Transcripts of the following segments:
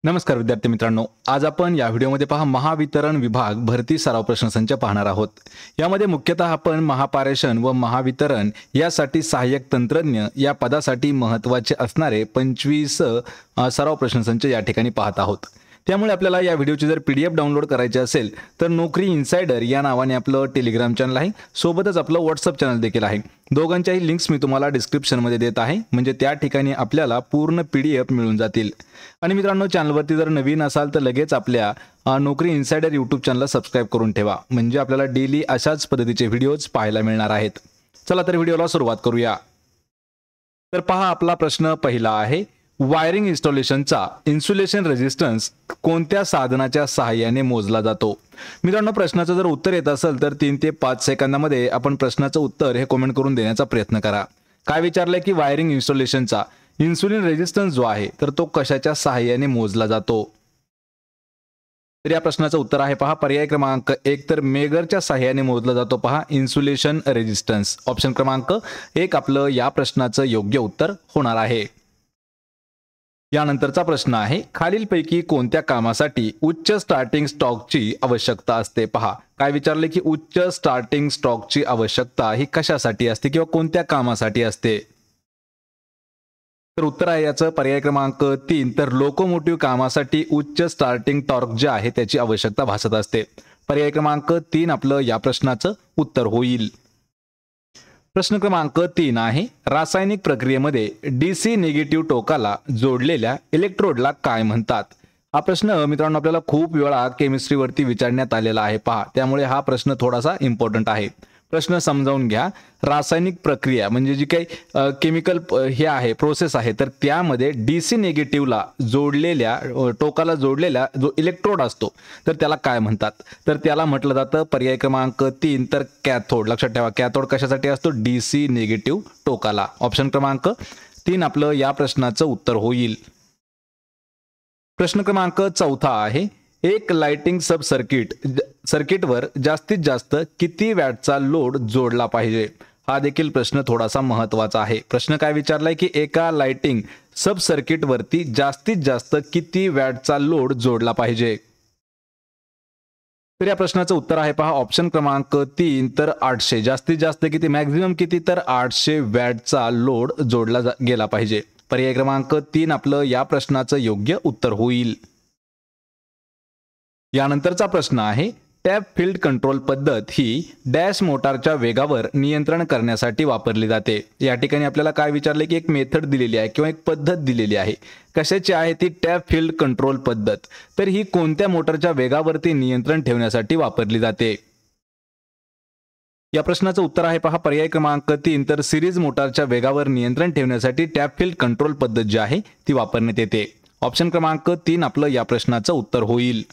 नमस्कार विद्यार्थी मित्रांनो, आज आपण या व्हिडिओमध्ये पहा महावितरण विभाग भरती सराव प्रश्नसंच पाहणार आहोत। यामध्ये मुख्यतः आपण महापारेषण व महावितरण यासाठी सहाय्यक तंत्रज्ञ या पदासाठी महत्त्वाचे असणारे 25 सराव प्रश्नसंच या ठिकाणी पाहत आहोत। त्यामुळे आपल्याला या व्हिडिओची जर पीडीएफ डाउनलोड करायची असेल तर नोकरी इनसाइडर या नावाने आपलं टेलिग्राम चॅनल आहे, सोबतच आपलं व्हॉट्सअप चॅनल देखील आहे। दोघांच्याही लिंक्स मी तुम्हाला डिस्क्रिप्शन मध्ये देत आहे, म्हणजे त्या ठिकाणी आपल्याला पूर्ण पीडीएफ मिळून जातील। आणि मित्रांनो, चॅनलवरती जर नवीन असाल तर लगेच आपल्या नोकरी इनसाइडर यूट्यूब चॅनलला सबस्क्राइब करून ठेवा, म्हणजे आपल्याला डेली अशाच पद्धतीचे व्हिडिओज पाहायला मिळणार आहेत। चला तर व्हिडिओला सुरुवात करूया। तर पहा, आपला प्रश्न पहिला आहे, वायरिंग इन्स्टॉलेशनचा इन्सुलेशन रेजिस्टन्स कोणत्या साधनाच्या सहाय्याने मोजला जातो? मित्रांनो, प्रश्नाचं जर उत्तर येत असेल तर 3 ते 5 सेकंदामध्ये आपण प्रश्नाचं उत्तर हे कमेंट करून देण्याचा प्रयत्न करा। काय विचारलंय की वायरिंग इन्स्टॉलेशनचा इन्सुलिन रेजिस्टन्स जो आहे तर तो कशाच्या सहाय्याने मोजला जातो? तर या प्रश्नाचं उत्तर आहे पहा, पर्याय क्रमांक 1 तर मेगरच्या सहाय्याने मोजला जातो पहा इन्सुलेशन रेजिस्टन्स। ऑप्शन क्रमांक 1 आपलं या प्रश्नाचं योग्य उत्तर होणार आहे। यानंतरचा प्रश्न आहे, खालीलपैकी कोणत्या कामासाठी उच्च स्टार्टिंग स्टॉकची आवश्यकता असते? पहा, काय विचारले की उच्च स्टार्टिंग स्टॉकची आवश्यकता ही कशासाठी असते किंवा कोणत्या कामासाठी असते? तर उत्तर आहे याचं पर्याय क्रमांक 3 तर लोकोमोटिव्ह कामासाठी उच्च स्टार्टिंग टॉर्क जे आहे त्याची आवश्यकता भासत असते। पर्याय क्रमांक 3 आपलं या प्रश्नाचं उत्तर होईल। प्रश्न क्रमांक 3 आहे, रासायनिक प्रक्रियेमध्ये डीसी निगेटिव्ह टोकाला जोडलेल्या इलेक्ट्रोडला काय म्हणतात? हा प्रश्न मित्रांनो आपल्याला खूप वेळा केमिस्ट्रीवरती विचारण्यात आलेला आहे पहा, त्यामुळे हा प्रश्न थोडासा इम्पॉर्टंट आहे। प्रश्न समजावून घ्या। रासायनिक प्रक्रिया म्हणजे जी काही केमिकल हे आहे प्रोसेस आहे, तर त्यामध्ये डीसी निगेटिव्हला जोडलेल्या टोकाला जोडलेला जो इलेक्ट्रोड असतो तर त्याला काय म्हणतात? तर त्याला म्हटलं जातं पर्याय क्रमांक 3 तर कॅथोड। लक्षात ठेवा, कॅथोड कशासाठी असतो? डीसी निगेटिव्ह टोकाला। ऑप्शन क्रमांक 3 आपलं या प्रश्नाचं उत्तर होईल। प्रश्न क्रमांक 4 आहे, एक लाइटिंग सब सर्किटवर जास्तीत जास्त किती वॅटचा लोड जोडला पाहिजे? हा देखील प्रश्न थोडासा महत्त्वाचा आहे। प्रश्न काय विचारलाय की एका लाइटिंग सब सर्किटवरती जास्तीत जास्त किती वॅटचा लोड जोडला पाहिजे? तर या प्रश्नाचं उत्तर आहे पहा ऑप्शन क्रमांक 3 तर 800। जास्तीत जास्त किती, मॅक्झिमम किती, तर 800 वॅटचा लोड जोडला गेला पाहिजे। पर्याय क्रमांक 3 आपलं या प्रश्नाचं योग्य उत्तर होईल। यानंतरचा प्रश्न आहे, टॅप फील्ड कंट्रोल पद्धत ही डॅश मोटारच्या वेगावर नियंत्रण करण्यासाठी वापरली जाते। या ठिकाणी आपल्याला काय विचारले की एक मेथड दिलेली आहे किंवा एक पद्धत दिलेली आहे, कशाची आहे ती? टॅप फील्ड कंट्रोल पद्धत। तर ही कोणत्या मोटारच्या वेगावरती नियंत्रण ठेवण्यासाठी वापरली जाते? या प्रश्नाचं उत्तर आहे पहा पर्याय क्रमांक 3 तर सिरीज मोटारच्या वेगावर नियंत्रण ठेवण्यासाठी टॅप फील्ड कंट्रोल पद्धत जी आहे ती वापरण्यात येते। ऑप्शन क्रमांक 3 आपलं या प्रश्नाचं उत्तर होईल।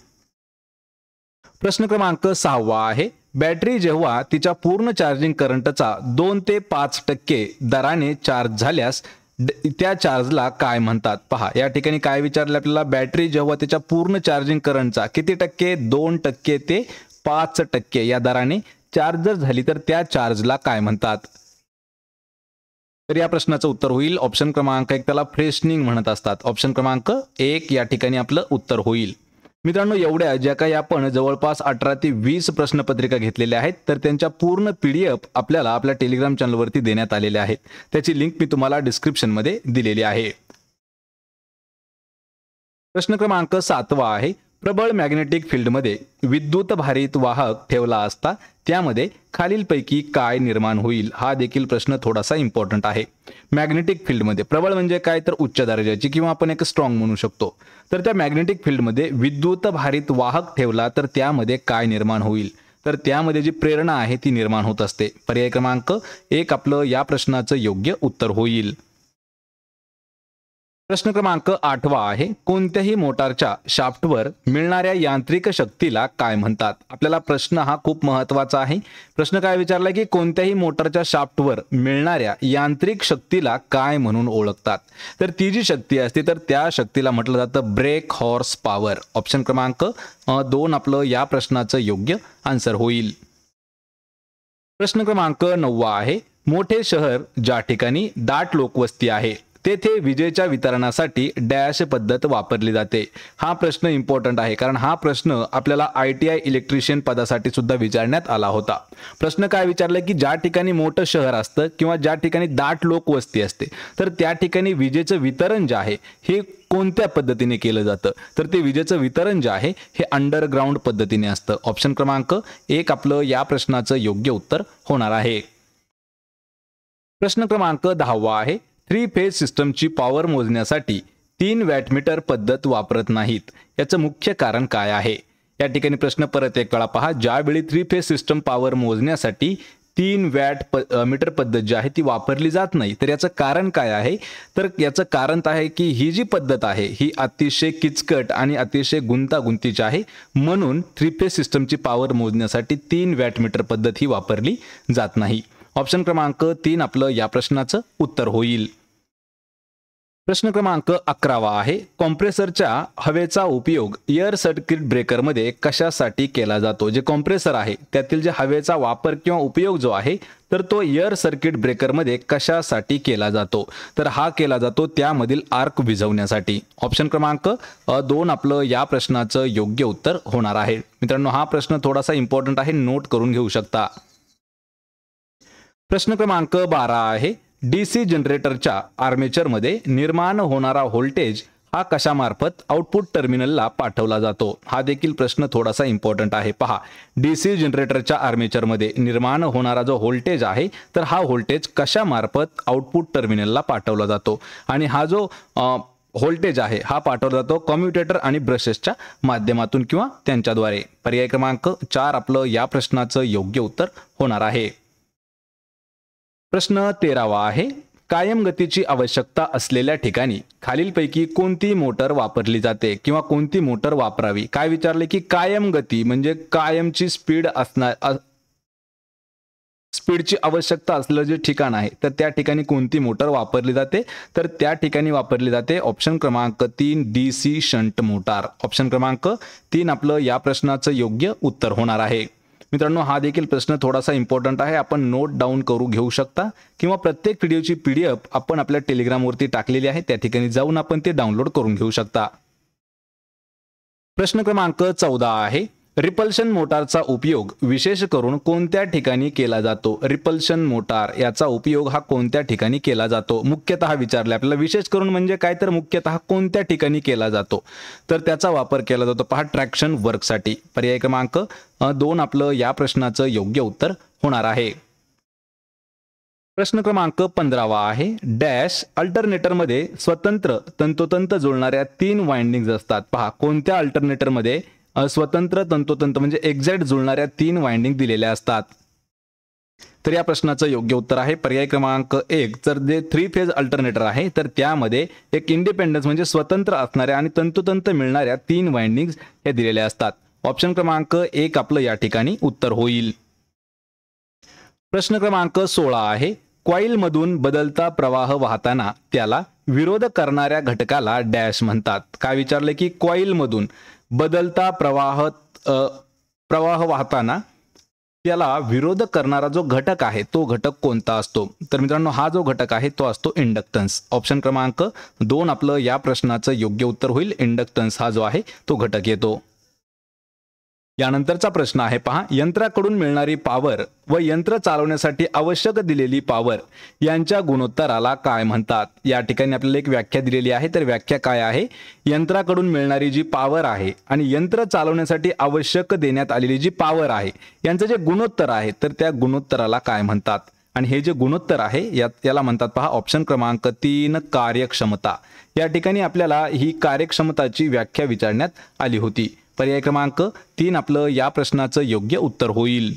प्रश्न क्रमांक 6 आहे, बॅटरी जेव्हा तिच्या पूर्ण चार्जिंग करंटचा 2 ते 5% दराने चार्ज झाल्यास त्या चार्जला काय म्हणतात? पहा, या ठिकाणी काय विचारलं आपल्याला, बॅटरी जेव्हा तिच्या पूर्ण चार्जिंग करंटचा किती टक्के, 2% ते 5% या दराने चार्ज जर झाली तर त्या चार्जला काय म्हणतात? तर या प्रश्नाचं उत्तर होईल ऑप्शन क्रमांक 1 त्याला फ्रेशनिंग म्हणत असतात। ऑप्शन क्रमांक 1 या ठिकाणी आपलं उत्तर होईल। मित्रांनो, एवढ्या ज्या काही आपण जवळपास 18 ते 20 प्रश्नपत्रिका घेतलेल्या आहेत तर त्यांच्या पूर्ण पीडीएफ आपल्याला आपल्या टेलिग्राम चॅनलवरती देण्यात आलेल्या आहेत, त्याची लिंक मी तुम्हाला डिस्क्रिप्शन मध्ये दिलेली आहे। प्रश्न क्रमांक 7 आहे, प्रबळ मॅग्नेटिक फील्डमध्ये विद्युत भारित वाहक ठेवला असता त्यामध्ये खालीलपैकी काय निर्माण होईल? हा देखील प्रश्न थोडासा इम्पॉर्टंट आहे। मॅग्नेटिक फील्डमध्ये प्रबळ म्हणजे काय, तर उच्च दर्जाची किंवा आपण एक स्ट्रॉंग म्हणू शकतो। तर त्या मॅग्नेटिक फील्डमध्ये विद्युत भारित वाहक ठेवला तर त्यामध्ये काय निर्माण होईल? तर त्यामध्ये जी प्रेरणा आहे ती निर्माण होत असते। पर्याय क्रमांक 1 आपलं या प्रश्नाचं योग्य उत्तर होईल। प्रश्न क्रमांक 8 आहे, कोणत्याही मोटारच्या शाफ्टवर मिळणाऱ्या यांत्रिक शक्तीला काय म्हणतात? आपल्याला प्रश्न हा खूप महत्त्वाचा आहे। प्रश्न काय विचारला की कोणत्याही मोटारच्या शाफ्टवर मिळणाऱ्या यांत्रिक शक्तीला काय म्हणून ओळखतात? तर ती जी शक्ती असते तर त्या शक्तीला म्हटलं जातं ब्रेक हॉर्स पॉवर। ऑप्शन क्रमांक 2 आपलं या प्रश्नाचं योग्य आन्सर होईल। प्रश्न क्रमांक 9 आहे, मोठे शहर ज्या ठिकाणी दाट लोकवस्ती आहे तेथे विजेच्या वितरणासाठी डॅश पद्धत वापरली जाते. हा प्रश्न इम्पॉर्टंट आहे, कारण हा प्रश्न आपल्याला ITI इलेक्ट्रिशियन पदासाठी सुद्धा विचारण्यात आला होता. प्रश्न काय विचारलाय की ज्या ठिकाणी मोठं शहर असतं किंवा ज्या ठिकाणी दाट लोकवस्ती असते, तर त्या ठिकाणी विजेचं वितरण जे आहे हे कोणत्या पद्धतीने केलं जातं, तर ते विजेचं वितरण जे आहे हे अंडरग्राऊंड पद्धतीने असतं. ऑप्शन क्रमांक 1 आपलं या प्रश्नाचं योग्य उत्तर होणार आहे. प्रश्न क्रमांक 10 आहे, 3 फेज सिस्टमची पॉवर मोजण्यासाठी 3 वॅटमीटर पद्धत वापरत नाहीत, याचं मुख्य कारण काय आहे? या ठिकाणी प्रश्न परत एक वेळा पहा. ज्यावेळी 3 फेज सिस्टम पॉवर मोजण्यासाठी 3 मीटर पद्धत जी आहे ती वापरली जात नाही, तर याचं कारण काय आहे? तर याचं कारण आहे की ही जी पद्धत आहे ही अतिशय किचकट आणि अतिशय गुंतागुंतीची आहे, म्हणून 3 फेज सिस्टमची पॉवर मोजण्यासाठी 3 वॅटमीटर पद्धत ही वापरली जात नाही. ऑप्शन क्रमांक 3 आपलं या प्रश्नाचं उत्तर होईल. प्रश्न क्रमांक 11 आहे, कॉम्प्रेसरच्या हवेचा उपयोग एअर सर्किट ब्रेकरमध्ये कशासाठी केला जातो? जे कॉम्प्रेसर आहे त्यातील जे हवेचा वापर किंवा उपयोग जो आहे तर तो एअर सर्किट ब्रेकरमध्ये कशासाठी केला जातो? तर हा केला जातो त्यामधील आर्क विझवण्यासाठी. ऑप्शन क्रमांक 2 आपलं या प्रश्नाचं योग्य उत्तर होणार आहे. मित्रांनो, हा प्रश्न थोडासा इम्पॉर्टंट आहे, नोट करून घेऊ शकता. प्रश्न क्रमांक 12 आहे, DC जनरेटरच्या आर्मेचरमध्ये निर्माण होणारा व्होल्टेज हा कशामार्फत आउटपुट टर्मिनलला पाठवला जातो? हा देखील प्रश्न थोडासा इम्पॉर्टंट आहे. पहा, DC जनरेटरच्या आर्मेचरमध्ये निर्माण होणारा जो व्होल्टेज आहे तर हा व्होल्टेज कशामार्फत आउटपुट टर्मिनलला पाठवला जातो? आणि हा जो व्होल्टेज आहे हा पाठवला जातो कम्युटेटर आणि ब्रशेसच्या माध्यमातून किंवा त्यांच्याद्वारे. पर्याय क्रमांक 4 आपलं या प्रश्नाचं योग्य उत्तर होणार आहे. प्रश्न 13 आहे, कायम गतीची आवश्यकता असलेल्या ठिकाणी खालीलपैकी कोणती मोटर वापरली जाते किंवा कोणती मोटर वापरावी? काय विचारले की कायम गती म्हणजे कायमची स्पीडची आवश्यकता असलेलं जे ठिकाण आहे तर त्या ठिकाणी कोणती मोटर वापरली जाते? तर त्या ठिकाणी वापरली जाते ऑप्शन क्रमांक 3 DC शंट मोटार. ऑप्शन क्रमांक 3 आपलं या प्रश्नाचं योग्य उत्तर होणार आहे. मित्रांनो, हा देखील प्रश्न थोडासा इम्पॉर्टंट आहे, आपण नोट डाऊन करू घेऊ शकता किंवा प्रत्येक व्हिडिओची PDF आपण आपल्या टेलिग्रामवरती टाकलेली आहे, त्या ठिकाणी जाऊन आपण ते डाउनलोड करून घेऊ शकता. प्रश्न क्रमांक 14 आहे, रिपल्शन मोटारचा उपयोग विशेष करून कोणत्या ठिकाणी केला जातो? रिपल्शन मोटार याचा उपयोग हा कोणत्या ठिकाणी केला जातो? मुख्यतः विचारले आपल्याला, विशेष करून म्हणजे काय तर मुख्यतः कोणत्या ठिकाणी केला जातो? तर त्याचा वापर केला जातो पहा ट्रॅक्शन वर्कसाठी. पर्याय क्रमांक 2 आपलं या प्रश्नाचं योग्य उत्तर होणार आहे. प्रश्न क्रमांक 15 आहे, डॅश अल्टरनेटरमध्ये स्वतंत्र तंतोतंत जुळणाऱ्या 3 वाइंडिंग्स असतात. पहा, कोणत्या अल्टरनेटरमध्ये स्वतंत्र तंतोतंत म्हणजे एक्झॅक्ट जुळणाऱ्या 3 वाइंडिंग दिलेल्या असतात? तर या प्रश्नाचं योग्य उत्तर आहे पर्याय क्रमांक 1. तर जे 3 फेज अल्टरनेटर आहे तर त्यामध्ये एक इंडिपेंडन्स म्हणजे स्वतंत्र असणाऱ्या आणि तंतोतंत मिळणाऱ्या 3 वाइंडिंग्स हे दिलेल्या असतात. ऑप्शन क्रमांक 1 आपलं या ठिकाणी उत्तर होईल. प्रश्न क्रमांक 16 आहे, कॉईल मधून बदलता प्रवाह वाहताना त्याला विरोध करणाऱ्या घटकाला डॅश म्हणतात. काय विचारले की कॉईल मधून बदलता प्रवाह वाहताना त्याला विरोध करणारा जो घटक आहे तो घटक कोणता असतो? तर मित्रांनो, हा जो घटक आहे तो असतो इंडक्टन्स. ऑप्शन क्रमांक 2 आपलं या प्रश्नाचं योग्य उत्तर होईल. इंडक्टन्स हा जो आहे तो घटक येतो. यानंतरचा प्रश्न आहे पहा, यंत्राकडून मिळणारी पॉवर व यंत्र चालवण्यासाठी आवश्यक दिलेली पॉवर यांच्या गुणोत्तराला काय म्हणतात? या ठिकाणी आपल्याला एक व्याख्या दिलेली आहे, तर व्याख्या काय आहे? यंत्राकडून मिळणारी जी पॉवर आहे आणि यंत्र चालवण्यासाठी आवश्यक देण्यात आलेली जी पॉवर आहे यांचं जे गुणोत्तर आहे तर त्या गुणोत्तराला काय म्हणतात? आणि हे जे गुणोत्तर आहे याला म्हणतात पहा ऑप्शन क्रमांक 3 कार्यक्षमता. या ठिकाणी आपल्याला ही कार्यक्षमताची व्याख्या विचारण्यात आली होती. पर्याय क्रमांक 3 आपलं या प्रश्नाचं योग्य उत्तर होईल.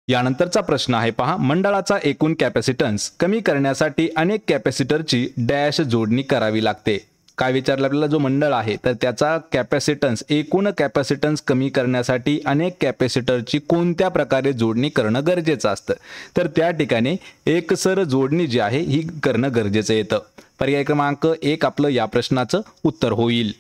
यानंतरचा प्रश्न आहे पहा, मंडळाचा एकूण कॅपॅसिटन्स कमी करण्यासाठी अनेक कॅपॅसिटरची डॅश जोडणी करावी लागते. काय विचारलं आपल्याला, जो मंडळ आहे तर त्याचा कॅपॅसिटन्स एकूण कॅपॅसिटन्स कमी करण्यासाठी अनेक कॅपॅसिटरची कोणत्या प्रकारे जोडणी करणं गरजेचं असतं? तर त्या ठिकाणी एकसर जोडणी जी आहे ही करणं गरजेचं येतं. पर्याय क्रमांक 1 आपलं या प्रश्नाचं उत्तर होईल.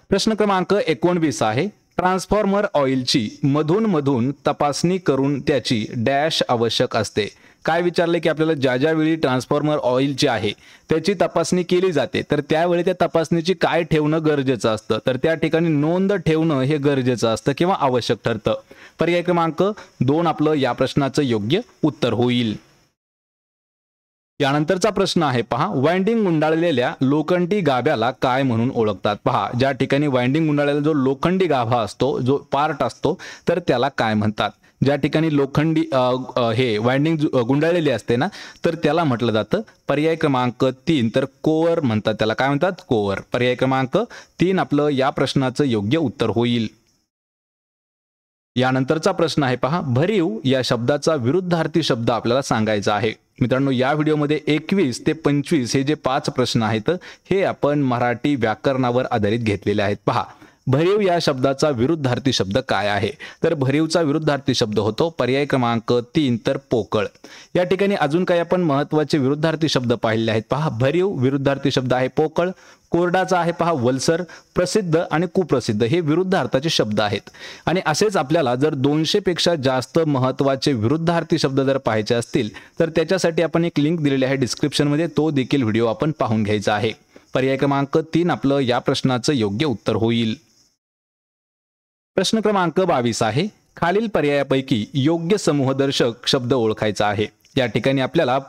प्रश्न क्रमांक 19 आहे, ट्रान्सफॉर्मर ऑइलची मधून तपासणी करून त्याची डॅश आवश्यक असते. काय विचारले की आपल्याला ज्या वेळी ट्रान्सफॉर्मर ऑइलची आहे त्याची तपासणी केली जाते तर त्यावेळी त्या तपासणीची काय ठेवणं गरजेचं असतं, तर त्या ठिकाणी नोंद ठेवणं हे गरजेचं असतं किंवा आवश्यक ठरतं। पर्याय क्रमांक 2 आपलं या प्रश्नाचं योग्य उत्तर होईल। यानंतरचा प्रश्न आहे पहा, वाइंडिंग गुंडाळलेल्या लोखंडी गाभ्याला काय म्हणून ओळखतात? पहा, ज्या ठिकाणी वाइंडिंग गुंडाळलेला जो लोखंडी गाभा असतो, जो पार्ट असतो, तर त्याला काय म्हणतात? ज्या ठिकाणी लोखंडी हे वाइंडिंग गुंडाळलेली असते ना, तर त्याला म्हटलं जातं पर्याय क्रमांक 3 तर कोअर म्हणतात, त्याला काय म्हणतात? कोअर। पर्याय क्रमांक 3 आपलं या प्रश्नाचं योग्य उत्तर होईल। यानंतरचा प्रश्न आहे पहा, भरीव या शब्दाचा विरुद्धार्थी शब्द आपल्याला सांगायचा आहे। मित्रांनो, या व्हिडिओमध्ये 21 ते 25 हे जे 5 प्रश्न आहेत हे आपण मराठी व्याकरणावर आधारित घेतलेले आहेत। पहा, भरीव या शब्दाचा विरुद्धार्थी शब्द काय आहे? तर भरीवचा विरुद्धार्थी शब्द होतो पर्याय क्रमांक 3 तर पोकळ। या ठिकाणी अजून काही आपण महत्त्वाचे विरुद्धार्थी शब्द पाहिले आहेत। पहा, भरीव विरुद्धार्थी शब्द आहे पोकळ, कोरडाचा आहे पहा वलसर, प्रसिद्ध आणि कुप्रसिद्ध हे विरुद्धार्थाचे शब्द आहेत। आणि असेच आपल्याला जर 200 पेक्षा जास्त महत्त्वाचे विरुद्धार्थी शब्द जर पाहायचे असतील तर त्याच्यासाठी आपण एक लिंक दिलेली आहे डिस्क्रिप्शन मध्ये, तो देखील व्हिडिओ आपण पाहून घ्यायचा आहे। पर्याय क्रमांक 3 आपलं या प्रश्नाचं योग्य उत्तर होईल। प्रश्न क्रमांक 22 आहे, खालील पर्यायापैकी योग्य समूहदर्शक शब्द ओळखायचा आहे। या ठिकाणी आपल्याला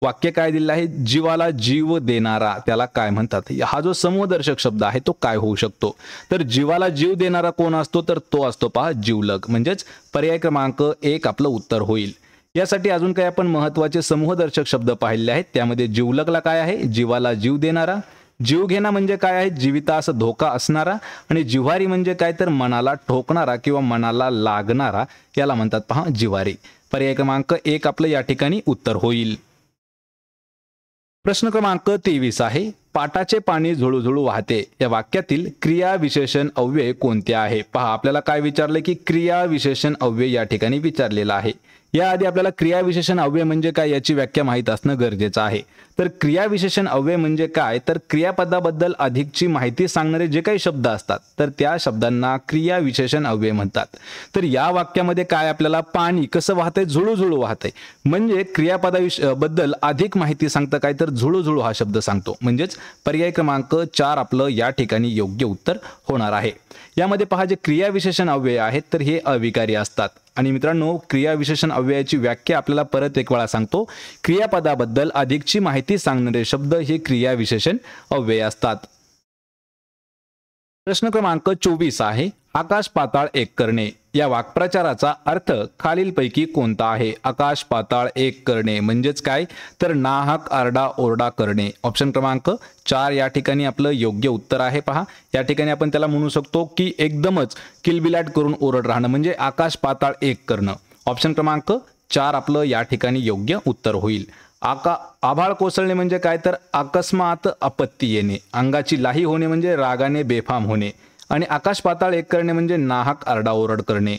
वाक्य काय दिलेलं आहे? जीवाला जीव देणारा त्याला काय म्हणतात? हा जो समूहदर्शक शब्द आहे तो काय होऊ शकतो? तर जीवाला जीव देणारा कोण असतो? तर तो असतो पहा जिवलग, म्हणजेच पर्याय क्रमांक 1 आपलं उत्तर होईल। यासाठी अजून काही आपण महत्त्वाचे समूहदर्शक शब्द पाहिले आहेत, त्यामध्ये जिवलगला काय आहे? जीवाला जीव देणारा, जीवघेणा म्हणजे काय आहे? जीवितास धोका असणारा, आणि जिव्हारी म्हणजे काय? तर मनाला ठोकणारा किंवा मनाला लागणारा, याला म्हणतात पहा जिव्हारी। पर्याय क्रमांक 1 आपलं या ठिकाणी उत्तर होईल। प्रश्न क्रमांक 23 आहे, पाटाचे पाणी झुळुझुळू वाहते या वाक्यातील क्रिया विशेषण अव्यय कोणते आहे? पहा, आपल्याला काय विचारले की क्रिया विशेषण अव्यय या ठिकाणी विचारलेला आहे। याआधी आपल्याला क्रिया विशेषण अव्यय म्हणजे काय याची व्याख्या माहित असणं गरजेचं आहे। तर क्रिया विशेषण अव्यय म्हणजे काय? तर क्रियापदाबद्दल अधिकची माहिती सांगणारे जे काही शब्द असतात तर त्या शब्दांना क्रिया विशेषण अव्यय म्हणतात। तर या वाक्यामध्ये काय आपल्याला पाणी कसं वाहतंय? झुळुझुळू वाहतंय, म्हणजे क्रियापदाबद्दल अधिक माहिती सांगतं काय? तर झुळुझुळू हा शब्द सांगतो, म्हणजेच पर्याय क्रमांक 4 आपलं या ठिकाणी योग्य उत्तर होणार आहे। यामध्ये पहा, जे क्रिया विशेषण अव्यय आहेत तर हे अविकारी असतात। आणि मित्रांनो, क्रिया विशेषण अव्ययाची व्याख्या आपल्याला परत एक वेळा सांगतो, क्रियापदाबद्दल अधिकची माहिती सांगणारे शब्द हे क्रिया विशेषण अव्यय असतात। प्रश्न क्रमांक 24 आहे, आकाश पाताळ एक करणे या वाक्प्रचाराचा अर्थ खालीलपैकी कोणता आहे? आकाश पाताळ एक करणे म्हणजेच काय? तर नाहक आरडा ओरडा करणे। ऑप्शन क्रमांक 4 या ठिकाणी आपलं योग्य उत्तर आहे। पहा, या ठिकाणी आपण त्याला म्हणू शकतो की एकदमच किलबिलाट करून ओरड राहणं म्हणजे आकाश पाताळ एक करणं। ऑप्शन क्रमांक 4 आपलं या ठिकाणी योग्य उत्तर होईल। आभाळ कोसळणे म्हणजे काय? तर अकस्मात आपत्ती येणे, अंगाची लाही होणे म्हणजे रागाने बेफाम होणे, आणि आकाश पाताळ एक करणे म्हणजे नाहक आरडाओरड करणे।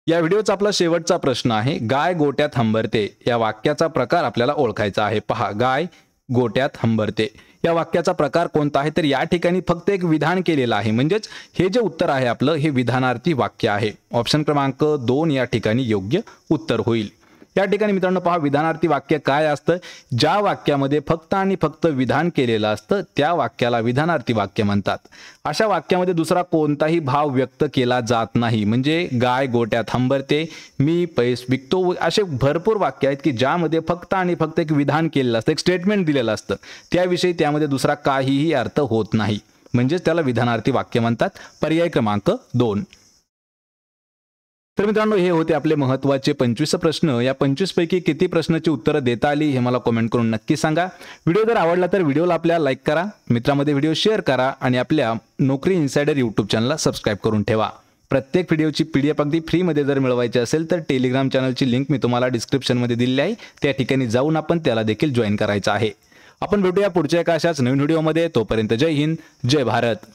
या व्हिडिओचा आपला शेवटचा प्रश्न आहे, गाय गोट्यात हंबरते या वाक्याचा प्रकार आपल्याला ओळखायचा आहे। पहा, गाय गोट्यात हंबरते या वाक्याचा प्रकार कोणता आहे? तर या ठिकाणी फक्त एक विधान केलेलं आहे, म्हणजेच हे जे उत्तर आहे आपलं हे विधानार्थी वाक्य आहे। ऑप्शन क्रमांक 2 या ठिकाणी योग्य उत्तर होईल। या ठिकाणी मित्रांनो पहा, विधानार्थी वाक्य काय असतं? ज्या वाक्यामध्ये फक्त आणि फक्त विधान केलेलं असतं त्या वाक्याला विधानार्थी वाक्य म्हणतात। अशा वाक्यामध्ये दुसरा कोणताही भाव व्यक्त केला जात नाही, म्हणजे गाय गोट्यात हंबरते, मी पैस विकतो, असे भरपूर वाक्य आहेत की ज्यामध्ये फक्त आणि फक्त एक विधान केलेलं असतं, एक स्टेटमेंट दिलेलं असतं, त्याविषयी त्यामध्ये दुसरा काहीही अर्थ होत नाही, म्हणजेच त्याला विधानार्थी वाक्य म्हणतात। पर्याय क्रमांक 2। तर मित्रांनो, हे होते आपले महत्त्वाचे 25 प्रश्न। या 25 पैकी किती प्रश्नाची उत्तरं देता आली हे मला कमेंट करून नक्की सांगा। व्हिडिओ जर आवडला तर व्हिडिओला आपल्या लाईक करा, मित्रांमध्ये व्हिडिओ शेअर करा आणि आपल्या नोकरी इन्साइडर यूट्यूब चॅनलला सबस्क्राईब करून ठेवा। प्रत्येक व्हिडिओची PDF अगदी फ्रीमध्ये जर मिळवायची असेल तर टेलिग्राम चॅनलची लिंक मी तुम्हाला डिस्क्रिप्शनमध्ये दिलेली आहे, त्या ठिकाणी जाऊन आपण त्याला देखील जॉईन करायचं आहे। आपण भेटूया पुढच्या एका अशाच नवीन व्हिडिओमध्ये, तोपर्यंत जय हिंद, जय भारत।